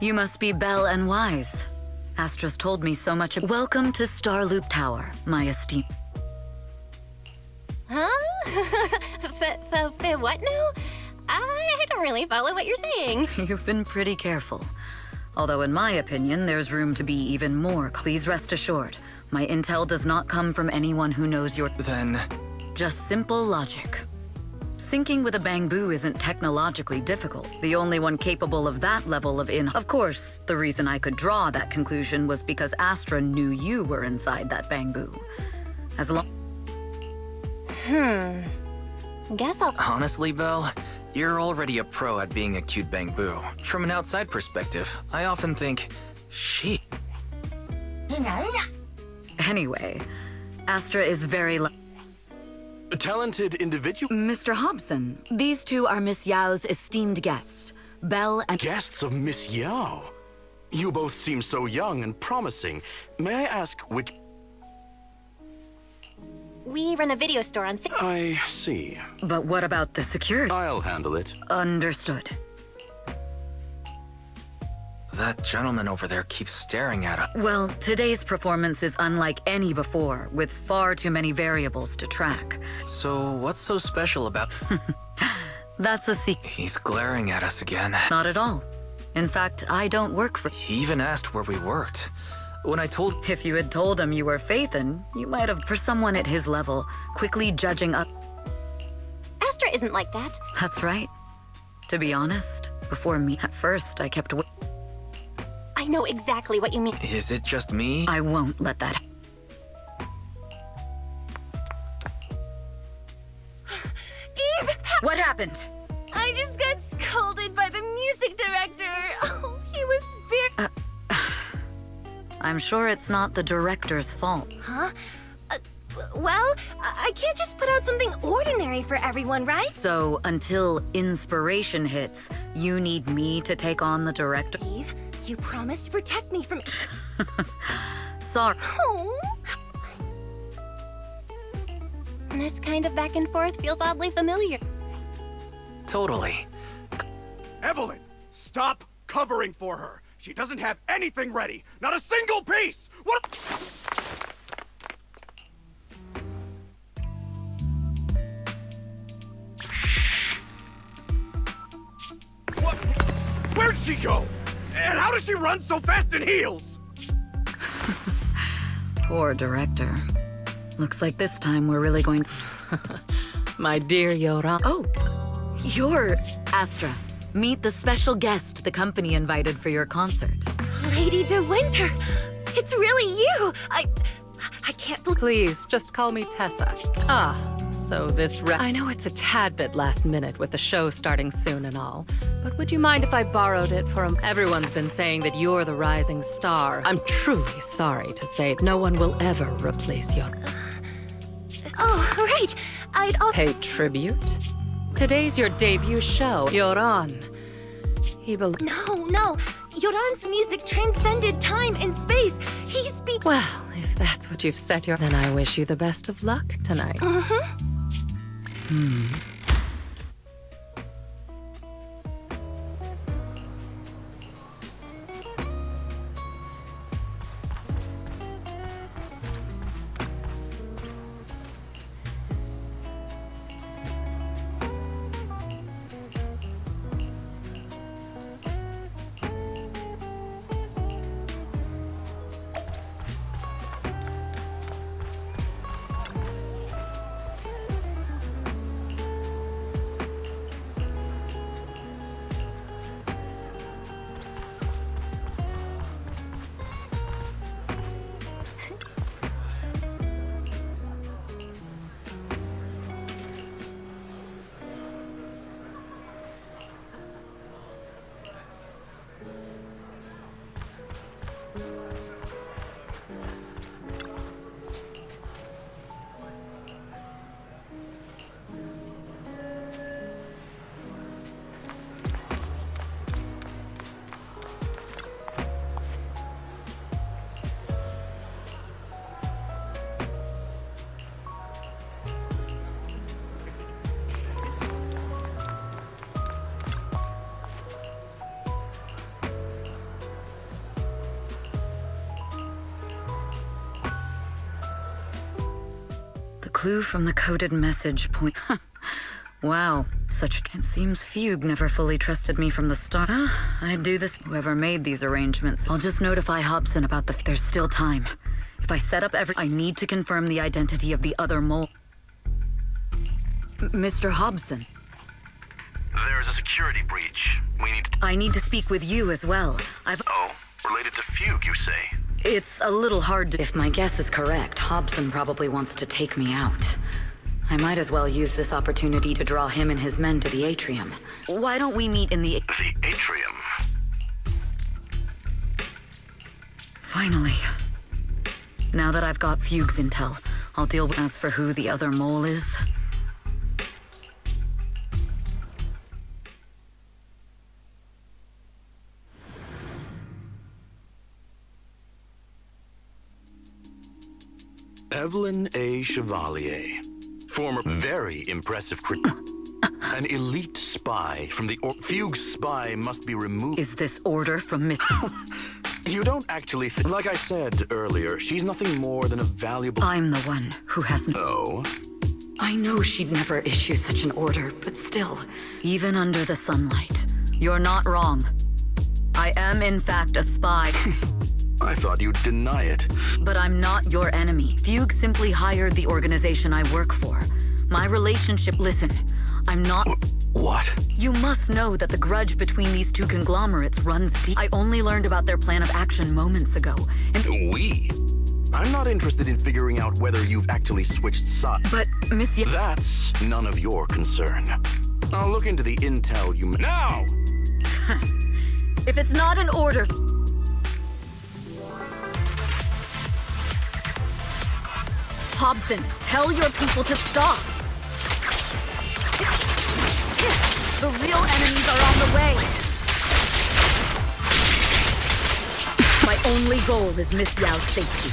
You must be Belle and Wise. Astra's told me so much. Welcome to Starloop Tower, my esteemed. Huh? What now? I don't really follow what you're saying. You've been pretty careful. Although in my opinion, there's room to be even more. Please rest assured, my intel does not come from anyone who knows your— Then... Just simple logic. Syncing with a bamboo isn't technologically difficult. The only one capable of that level of Of course, the reason I could draw that conclusion was because Astra knew you were inside that bamboo. As long— Guess I'll— Honestly, Belle, you're already a pro at being a cute bamboo. From an outside perspective, I often think, she... Anyway, Astra is very A talented individual? Mr. Hobson, these two are Miss Yao's esteemed guests, Belle and— Guests of Miss Yao. You both seem so young and promising. May I ask which... We run a video store on... I see. But what about the security? I'll handle it. Understood. That gentleman over there keeps staring at us. Well, today's performance is unlike any before, with far too many variables to track. So what's so special about... That's a secret. He's glaring at us again. Not at all. In fact, I don't work for— He even asked where we worked. When I told... If you had told him you were Phaethon, you might have— For someone at his level, quickly judging up— Astra isn't like that. That's right. To be honest, before me, at first I kept— I know exactly what you mean. Is it just me? I won't let that— Eve! What happened? I just got scolded by the music director. Oh, he was very... I'm sure it's not the director's fault. Huh? Well, I can't just put out something ordinary for everyone, right? So, until inspiration hits, you need me to take on the director? Eve, you promised to protect me from... Sorry. Oh. This kind of back and forth feels oddly familiar. Totally. Evelyn, stop covering for her. She doesn't have anything ready. Not a single piece. What? What? Where'd she go? And how does she run so fast in heels? Poor director. Looks like this time we're really going— My dear Yoran. Oh, you're Astra. Meet the special guest the company invited for your concert. Lady De Winter, it's really you. I can't believe... Please, just call me Tessa. So this I know it's a tad bit last minute with the show starting soon and all, but would you mind if I borrowed it for Everyone's been saying that you're the rising star. I'm truly sorry to say no one will ever replace you. Oh, right. I'd also... Pay tribute? Today's your debut show, Yoran. No. Yoran's music transcended time and space. He speaks... Well, if that's what you've set your... Then I wish you the best of luck tonight. clue from the coded message point. Wow, it seems Fugue never fully trusted me from the start. I'd do this. Whoever made these arrangements. I'll just notify Hobson about there's still time. If I set up I need to confirm the identity of the other mole. Mr. Hobson. There is a security breach. I need to speak with you as well. Oh, related to Fugue, you say? It's a little hard to... If my guess is correct, Hobson probably wants to take me out. I might as well use this opportunity to draw him and his men to the atrium. Why don't we meet in the... The atrium? Finally. Now that I've got Fugue's intel, I'll deal with... As for who the other mole is... Evelyn A. Chevalier. Former very impressive an elite spy from the Fugue's spy must be removed. Is this order from Miss... You don't actually like I said earlier, she's nothing more than a valuable... I'm the one who has no... Oh? I know she'd never issue such an order, but still, even under the sunlight, you're not wrong. I am in fact a spy. I thought you'd deny it. But I'm not your enemy. Fugue simply hired the organization I work for. My relationship... Listen, I'm not... What? You must know that the grudge between these two conglomerates runs deep. I only learned about their plan of action moments ago, and... We? I'm not interested in figuring out whether you've actually switched sides. But, Monsieur... That's none of your concern. I'll look into the intel you... Now! If it's not an order... Hobson, tell your people to stop! The real enemies are on the way! My only goal is Miss Yao's safety.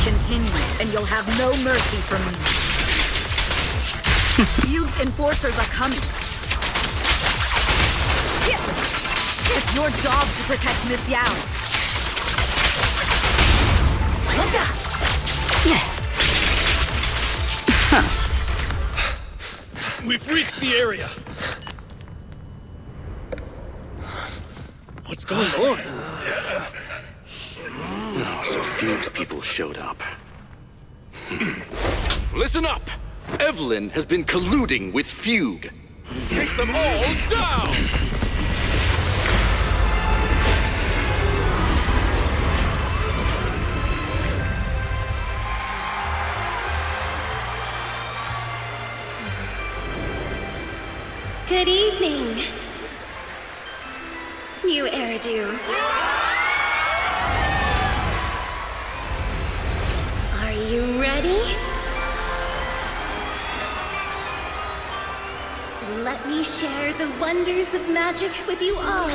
Continue, and you'll have no mercy from me. Fugue's enforcers are coming. It's your job to protect Miss Yao. We've reached the area. What's going on? Oh, so Fugue's people showed up. Listen up! Evelyn has been colluding with Fugue. Take them all down! Good evening. New Eridu. Are you ready? Then let me share the wonders of magic with you all.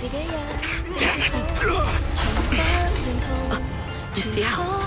Damn it! Miss Yao.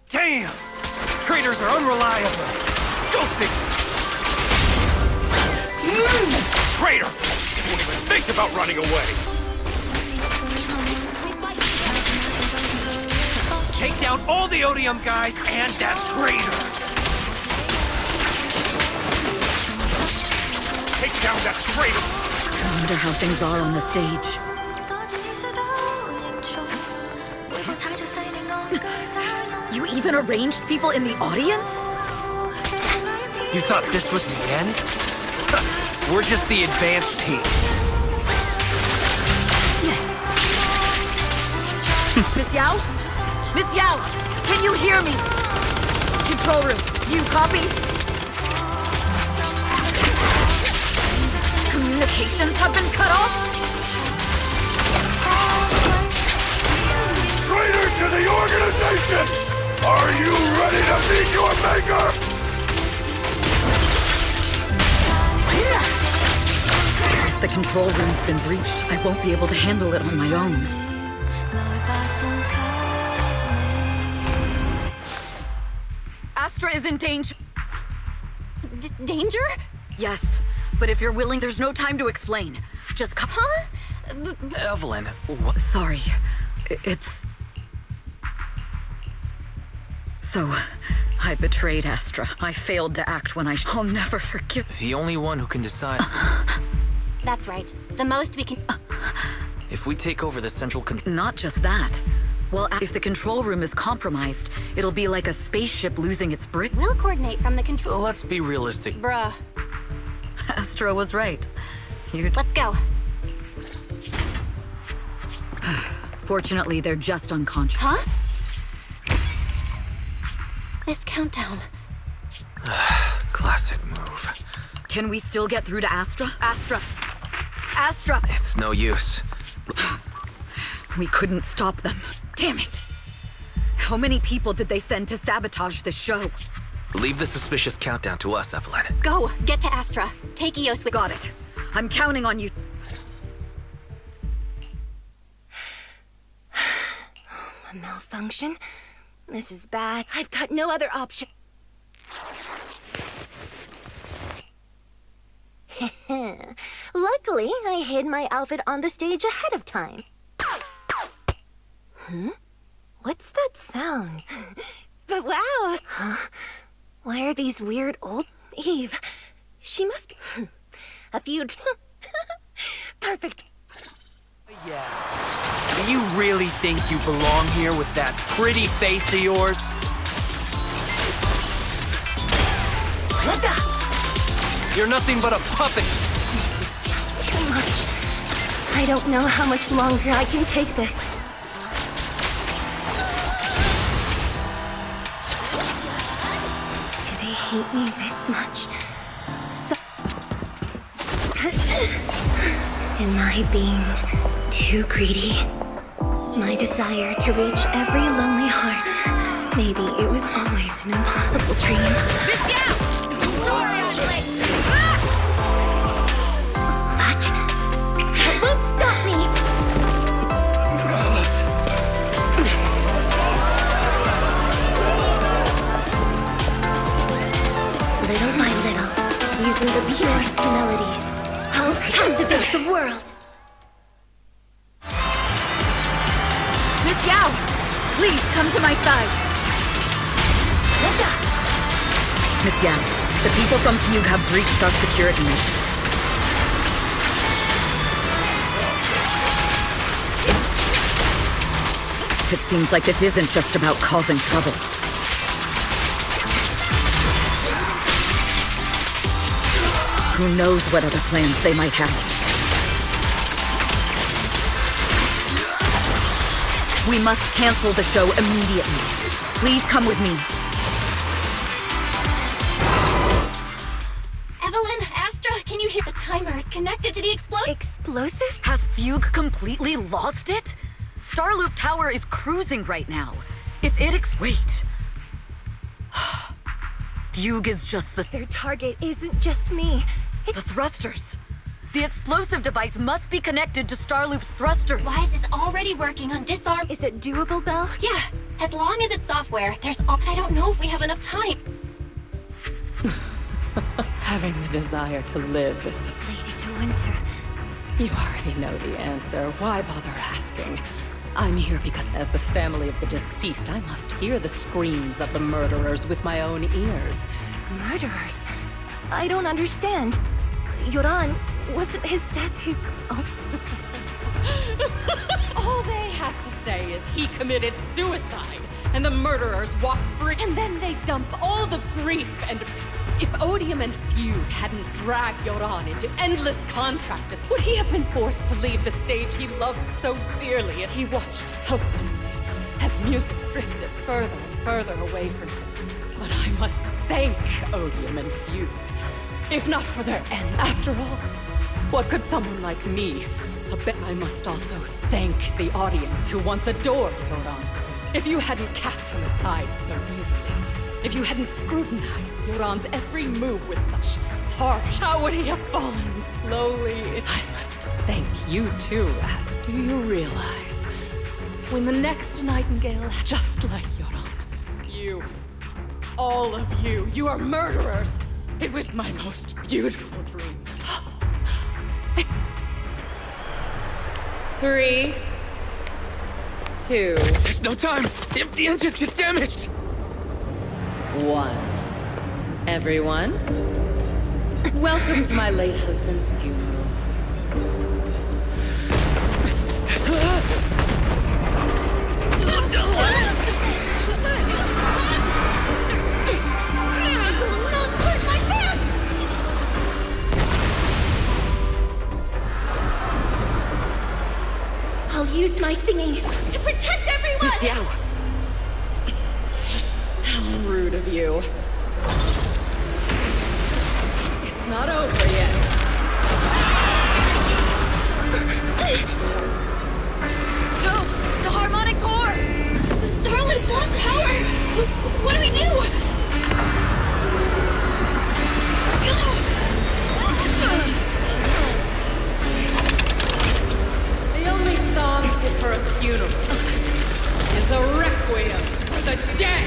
Damn! Traitors are unreliable. Go fix it. Traitor! Don't even think about running away. Take down all the Odium guys and that traitor. Take down that traitor. I wonder how things are on the stage. even arranged people in the audience? You thought this was the end? We're just the advanced team. Miss Yao? Miss Yao, can you hear me? Control room, do you copy? Communications have been cut off? Traitor to the organization! Are you ready to meet your maker? If the control room's been breached, I won't be able to handle it on my own. Astra is in danger. Danger? Yes, but if you're willing, there's no time to explain. Just come. Huh? Evelyn, what? Sorry, it's... So, I betrayed Astra. I failed to act when I'll never forgive. The only one who can decide. That's right. The most we can... If we take over the central control... Not just that. Well, if the control room is compromised, it'll be like a spaceship losing its brick. We'll coordinate from the control... Let's be realistic. Bruh. Astra was right. Let's go. Fortunately, they're just unconscious. Huh? This countdown. Classic move. Can we still get through to Astra? Astra! Astra! It's no use. We couldn't stop them. Damn it! How many people did they send to sabotage this show? Leave the suspicious countdown to us, Evelyn. Go! Get to Astra. Take Eos with... Got it. I'm counting on you. A malfunction? This is bad. I've got no other option. Luckily, I hid my outfit on the stage ahead of time. What's that sound? But wow! Huh? Why are these weird old... Eve, she must be... A few... Perfect. Yeah. Do you really think you belong here with that pretty face of yours? You're nothing but a puppet. This is just too much. I don't know how much longer I can take this. Do they hate me this much? Am I being too greedy? My desire to reach every lonely heart. Maybe it was always an impossible dream. Miss Yao! Sorry, I'm late. But it won't stop me. Little by little, using the purest melodies, I'll captivate the world. Miss Yao! Please, come to my side. Miss Yao, the people from Fugue have breached our security measures. It seems like this isn't just about causing trouble. Who knows what other plans they might have. We must cancel the show immediately. Please come with me. Evelyn, Astra, can you hear the timer is connected to the explosives? Has Fugue completely lost it? Starloop Tower is cruising right now. If it wait. Fugue is just Their target isn't just me. the thrusters. The explosive device must be connected to Starloop's thruster. Why is this already working on disarm? Is it doable, Belle? Yeah, as long as it's software. I don't know if we have enough time. Having the desire to live is... Lady de Winter. You already know the answer. Why bother asking? I'm here because as the family of the deceased, I must hear the screams of the murderers with my own ears. Murderers? I don't understand. Yoran, wasn't his death his own? All they have to say is he committed suicide, and the murderers walk free, and then they dump all the grief and... If Odium and Fugue hadn't dragged Yoran into endless contracts, would he have been forced to leave the stage he loved so dearly? And he watched helplessly as music drifted further and further away from him. But I must thank Odium and Fugue, if not for their end. After all, what could someone like me... I must also thank the audience who once adored Yoran. If you hadn't cast him aside so easily, if you hadn't scrutinized Yoran's every move with such harsh, how would he have fallen slowly? I must thank you too. Do you realize, when the next nightingale, just like Yoran, you, all of you, you are murderers. It was my most beautiful dream. 3, 2, There's no time! If the engines get damaged! 1. Everyone, welcome to my late husband's funeral. I'll use my thingy to protect everyone! Miss Yao! How rude of you. It's not over yet. No! The harmonic core! The Starlight's lost power! What do we do? The only song fit for a funeral is a requiem for the dead!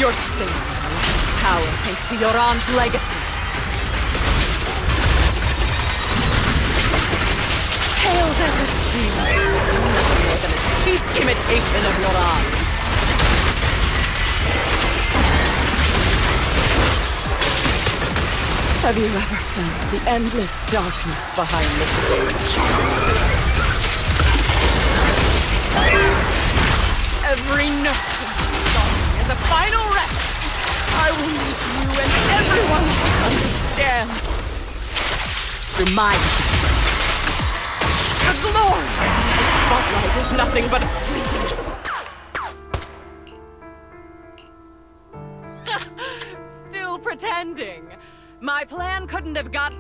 You're saving power thanks to Yoran's legacy. Pale Desert Genius is nothing more than a cheap imitation of Yoran. Have you ever felt the endless darkness behind the stage? Every note the final rest, I will need you and everyone to understand. Remind me. The glory of the spotlight is nothing but fleeting. Still pretending. My plan couldn't have got...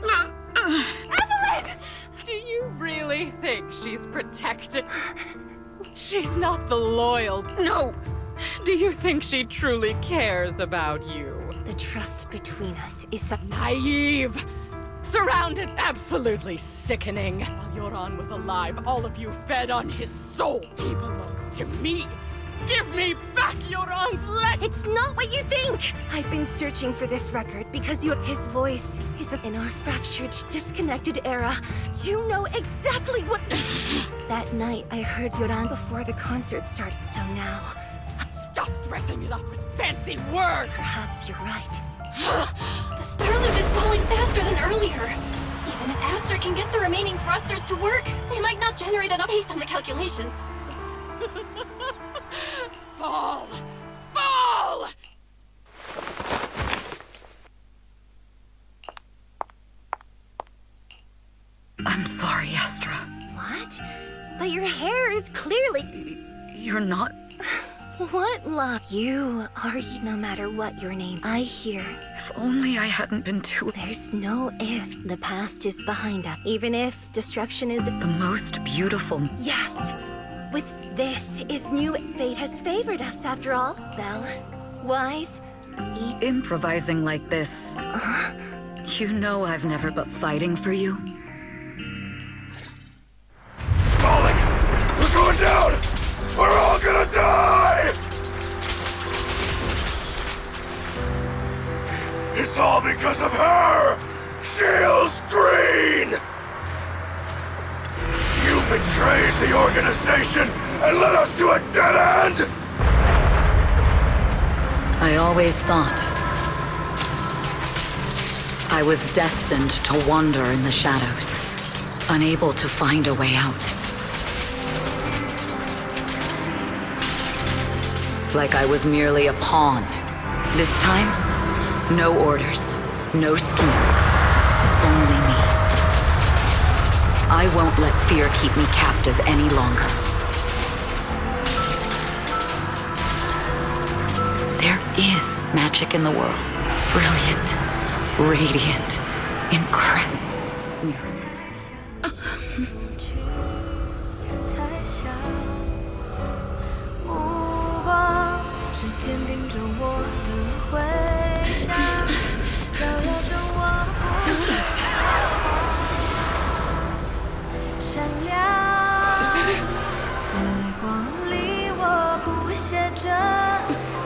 Evelyn! Do you really think she's protected? She's not the loyal... No! Do you think she truly cares about you? The trust between us is so naive! Surrounded, absolutely sickening. While Yoran was alive, all of you fed on his soul. He belongs to me. Give me back Yoran's leg! It's not what you think! I've been searching for this record because his voice is in our fractured, disconnected era. You know exactly what... That night, I heard Yoran before the concert started, so now... Stop dressing it up with fancy words! Perhaps you're right. The Starloop is falling faster than earlier. Even if Aster can get the remaining thrusters to work, they might not generate enough based on the calculations. Fall! Fall! I'm sorry, Astra. What? But your hair is clearly... You're not... What lie? You are no matter what your name. I hear. If only I hadn't been too... There's no if. The past is behind us. Even if destruction is... The most beautiful... Yes! With this is new. Fate has favored us after all. Belle, Wise, Improvising like this... You know I've never but fighting for you. Falling! We're going down! We're all gonna die! It's all because of her! Shields Green! You betrayed the organization and led us to a dead end! I always thought I was destined to wander in the shadows, unable to find a way out. Like I was merely a pawn. This time, no orders, no schemes, only me. I won't let fear keep me captive any longer. There is magic in the world. Brilliant, radiant, incredible. 坚定着我的回答，照耀着我不会闪亮。在光里，我谱写着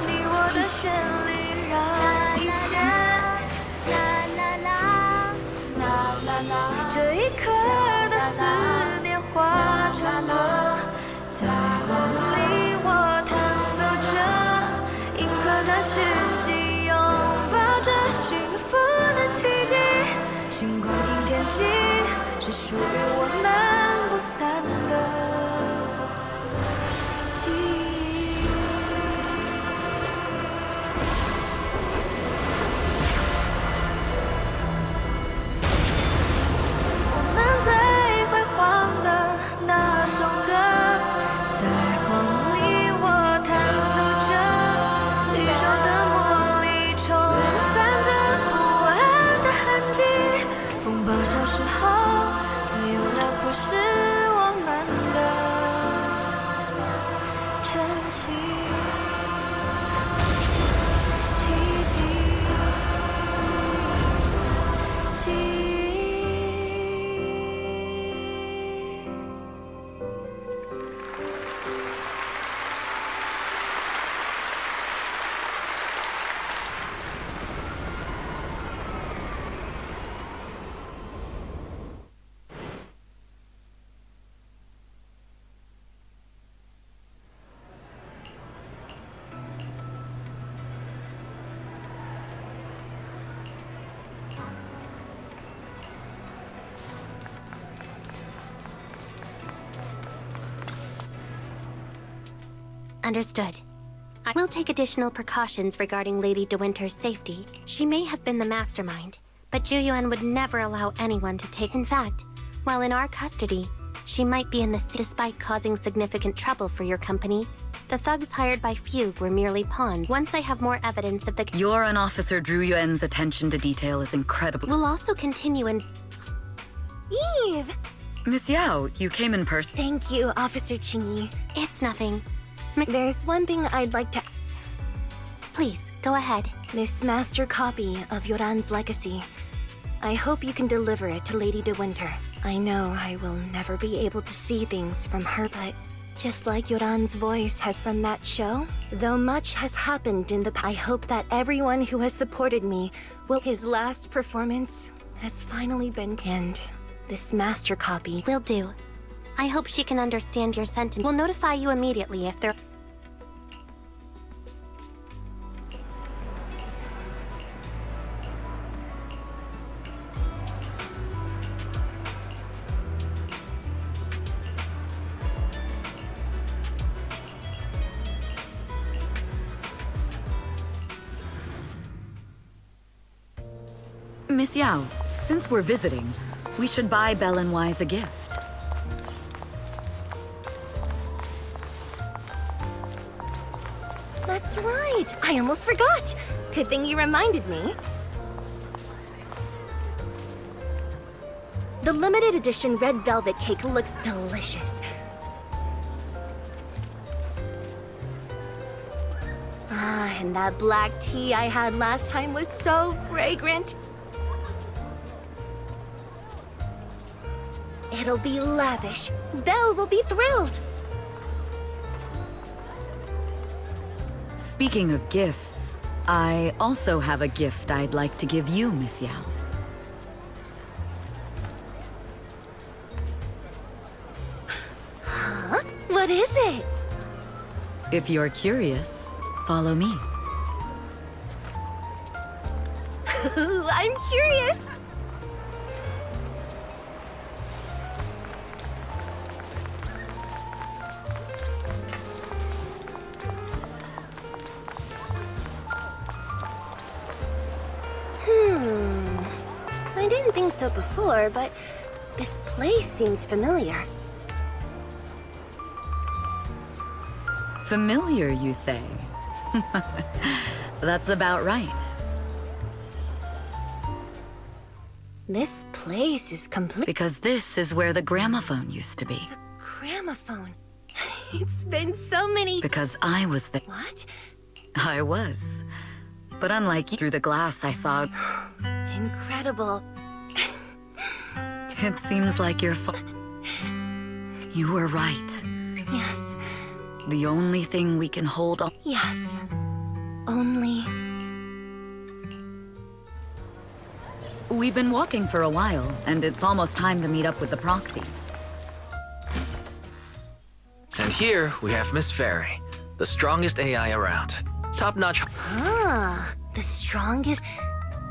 你我的旋律，让一切这一刻的思念化成歌。在光里，我弹奏着。 的讯息，拥抱着幸福的奇迹，星光映天际，是属于我们不散的记忆。我们最辉煌的那首歌，在光里我弹奏着。 宇宙的魔力冲散着不安的痕迹，风暴消失后，自由辽阔是我们的珍惜，奇迹，记忆。 Understood. I will take additional precautions regarding Lady De Winter's safety. She may have been the mastermind, but Juyuan would never allow anyone to take. In fact, while in our custody, she might be in the city despite causing significant trouble for your company. The thugs hired by Fugue were merely pawns. Once I have more evidence of the— Your and Officer Zhu Yuan's attention to detail is incredible. We'll also continue in— Eve! Miss Yao, you came in person. Thank you, Officer Qingyi. It's nothing. There's one thing I'd like to— Please, go ahead. This master copy of Yoran's legacy. I hope you can deliver it to Lady De Winter. I know I will never be able to see things from her, but just like Yoran's voice has from that show, though much has happened in the I hope that everyone who has supported me will— His last performance has finally been— And this master copy— Will do. I hope she can understand your sentence. We'll notify you immediately if there— Miss Yao, since we're visiting, we should buy Belle and Wise a gift. That's right! I almost forgot! Good thing you reminded me. The limited edition red velvet cake looks delicious. Ah, and that black tea I had last time was so fragrant. It'll be lavish. Belle will be thrilled. Speaking of gifts, I also have a gift I'd like to give you, Miss Yao. Huh? What is it? If you're curious, follow me. I'm curious. I didn't think so before, but this place seems familiar. Familiar, you say? That's about right. This place is complete. Because this is where the gramophone used to be. Gramophone. It's been so many. Because I was there. What? I was. But unlike you, through the glass I saw... Incredible. It seems like you're You were right. Yes. The only thing we can hold on... Yes. Only... We've been walking for a while, and it's almost time to meet up with the proxies. And here we have Miss Fairy, the strongest AI around. Top-notch. Ah, the strongest.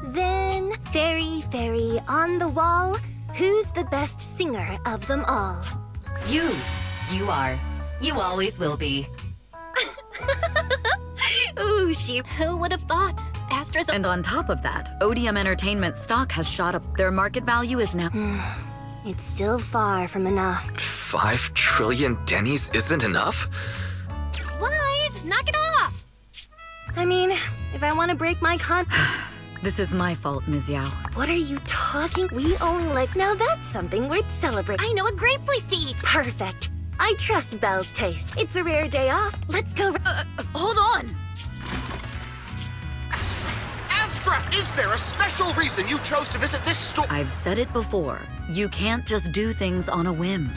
Then, fairy on the wall, who's the best singer of them all? You. You are. You always will be. Ooh, Who would have thought? Astra's... And on top of that, Odium Entertainment stock has shot up. Their market value is now... It's still far from enough. 5 trillion dennies isn't enough? Wise! Knock it off! I mean, if I want to break my This is my fault, Ms. Yao. What are you talking? We only like... Now that's something worth celebrating. I know a great place to eat! Perfect. I trust Belle's taste. It's a rare day off. Let's go... Hold on! Astra, is there a special reason you chose to visit this store? I've said it before. You can't just do things on a whim.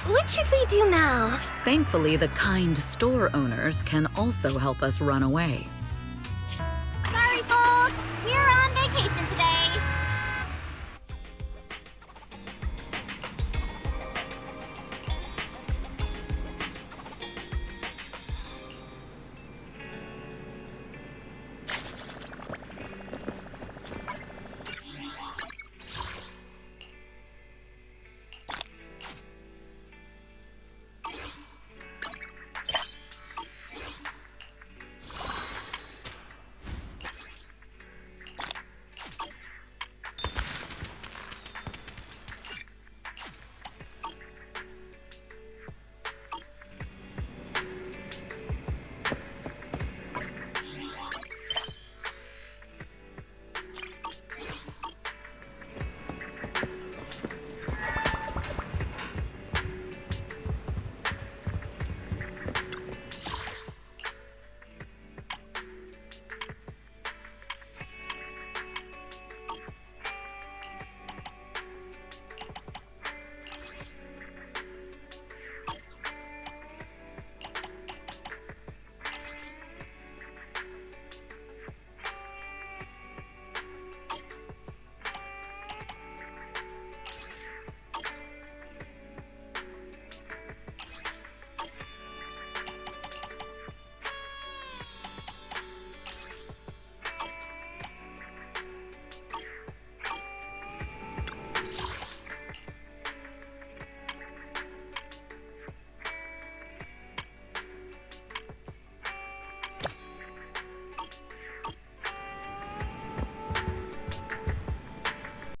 What should we do now? Thankfully, the kind store owners can also help us run away.